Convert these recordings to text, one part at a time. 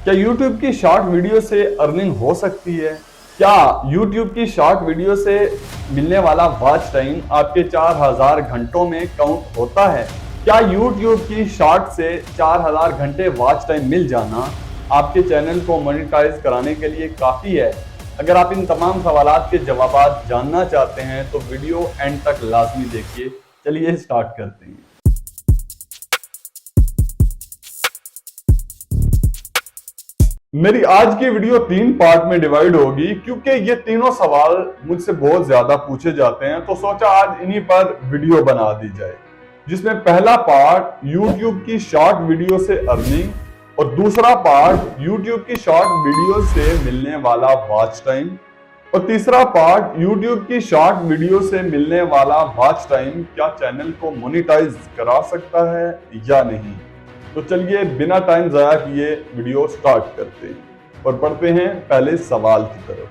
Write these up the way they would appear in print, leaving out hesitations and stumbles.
क्या YouTube की short video से अर्निंग हो सकती है? क्या YouTube की शॉर्ट वीडियो से मिलने वाला वॉच टाइम आपके 4000 घंटों में काउंट होता है? क्या YouTube की शॉर्ट से 4000 घंटे वॉच टाइम मिल जाना आपके चैनल को मोनेटाइज कराने के लिए काफी है? अगर आप इन तमाम सवालात के जवाब जानना चाहते हैं तो वीडियो एंड तक लाजमी देखिए। चलिए स्टार्ट करते हैं। मेरी आज की वीडियो 3 पार्ट में डिवाइड होगी क्योंकि ये तीनों सवाल मुझसे बहुत ज्यादा पूछे जाते हैं, तो सोचा आज इन्हीं पर वीडियो बना दी जाए, जिसमें पहला पार्ट YouTube की शॉर्ट वीडियो से अर्निंग और दूसरा पार्ट YouTube की शॉर्ट वीडियो से मिलने वाला वॉच टाइम और तीसरा पार्ट YouTube की शॉर्ट वीडियो से मिलने वाला वॉच टाइम क्या चैनल को मोनेटाइज करा सकता है या नहीं। तो चलिए बिना टाइम जाया किए वीडियो स्टार्ट करते हैं और बढ़ते हैं पहले सवाल की तरफ।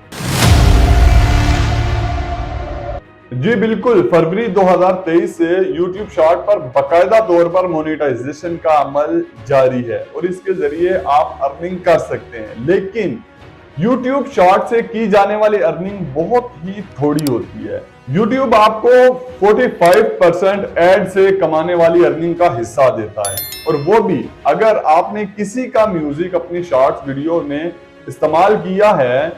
जी बिल्कुल, फरवरी 2023 से YouTube शॉर्ट पर बकायदा तौर पर मोनेटाइजेशन का अमल जारी है और इसके जरिए आप अर्निंग कर सकते हैं, लेकिन YouTube शॉर्ट से की जाने वाली अर्निंग बहुत ही थोड़ी होती है। YouTube आपको 45% एड से कमाने वाली अर्निंग का हिस्सा देता है, और वो भी अगर आपने किसी का म्यूजिक अपनी शॉर्ट्स वीडियो में इस्तेमाल किया है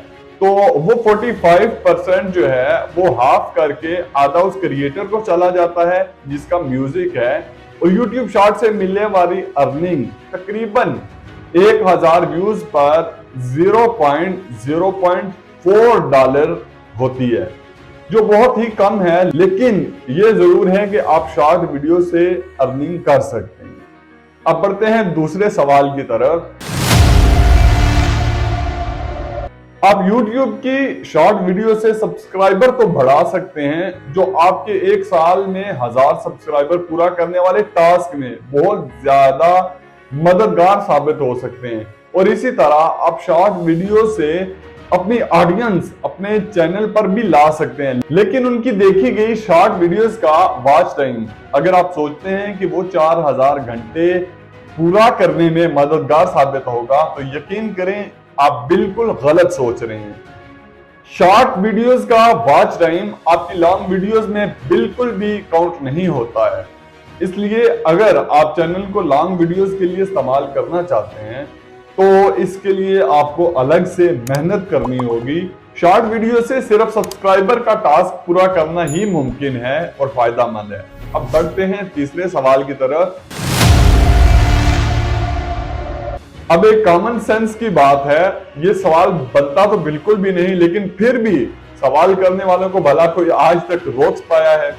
तो वो 45% जो है वो हाफ करके आधा उस क्रिएटर को चला जाता है जिसका म्यूजिक है, और YouTube शॉर्ट से मिलने वाली अर्निंग तकरीबन 1000 व्यूज पर 0.04 डॉलर होती है, जो बहुत ही कम है, लेकिन ये जरूर है कि आप शॉर्ट वीडियो से अर्निंग कर सकते हैं। अब बढ़ते हैं दूसरे सवाल की तरफ। आप YouTube की शॉर्ट वीडियो से सब्सक्राइबर तो बढ़ा सकते हैं, जो आपके एक साल में 1000 सब्सक्राइबर पूरा करने वाले टास्क में बहुत ज्यादा मददगार साबित हो सकते हैं, और इसी तरह आप शॉर्ट वीडियो से अपनी ऑडियंस अपने चैनल पर भी ला सकते हैं, लेकिन उनकी देखी गई शॉर्ट वीडियोस का वॉच टाइम अगर आप सोचते हैं कि वो 4000 घंटे पूरा करने में मददगार साबित होगा तो यकीन करें आप बिल्कुल गलत सोच रहे हैं। शॉर्ट वीडियोस का वॉच टाइम आपकी लॉन्ग वीडियोस में बिल्कुल भी काउंट नहीं होता है, इसलिए अगर आप चैनल को लॉन्ग वीडियोस के लिए इस्तेमाल करना चाहते हैं तो इसके लिए आपको अलग से मेहनत करनी होगी। शॉर्ट वीडियो से सिर्फ सब्सक्राइबर का टास्क पूरा करना ही मुमकिन है और फायदेमंद है। अब बढ़ते हैं तीसरे सवाल की तरफ। अब एक कॉमन सेंस की बात है, ये सवाल बनता तो बिल्कुल भी नहीं, लेकिन फिर भी सवाल करने वालों को भला कोई आज तक रोक पाया है।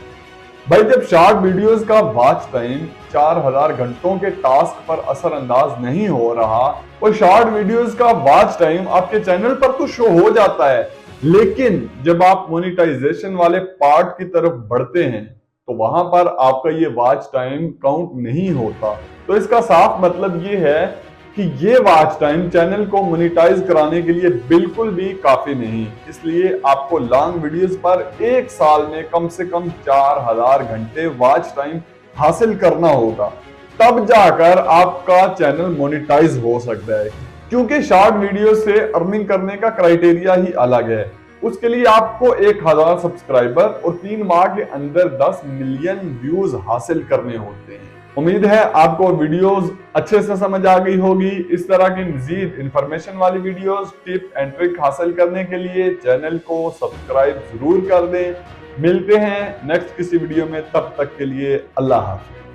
भाई, जब शॉर्ट वीडियोस का वॉच टाइम 4000 घंटों के टास्क पर असरअंदाज नहीं हो रहा और शॉर्ट वीडियोस का वॉच टाइम आपके चैनल पर तो शो हो जाता है, लेकिन जब आप मोनेटाइजेशन वाले पार्ट की तरफ बढ़ते हैं तो वहां पर आपका ये वॉच टाइम काउंट नहीं होता। तो इसका साफ मतलब ये है कि ये वॉच टाइम चैनल को मोनेटाइज कराने के लिए बिल्कुल भी काफी नहीं, इसलिए आपको लॉन्ग वीडियोस पर एक साल में कम से कम 4000 घंटे वॉच टाइम हासिल करना होगा, तब जाकर आपका चैनल मोनेटाइज हो सकता है। क्योंकि शॉर्ट वीडियो से अर्निंग करने का क्राइटेरिया ही अलग है। उसके लिए आपको 1000 सब्सक्राइबर और 3 माह के अंदर 10 मिलियन व्यूज हासिल करने होते हैं। उम्मीद है आपको वीडियोस अच्छे से समझ आ गई होगी। इस तरह की मजीद इंफॉर्मेशन वाली वीडियोस, टिप एंड ट्रिक हासिल करने के लिए चैनल को सब्सक्राइब जरूर कर दें। मिलते हैं नेक्स्ट किसी वीडियो में, तब तक के लिए अल्लाह हाफ़िज़।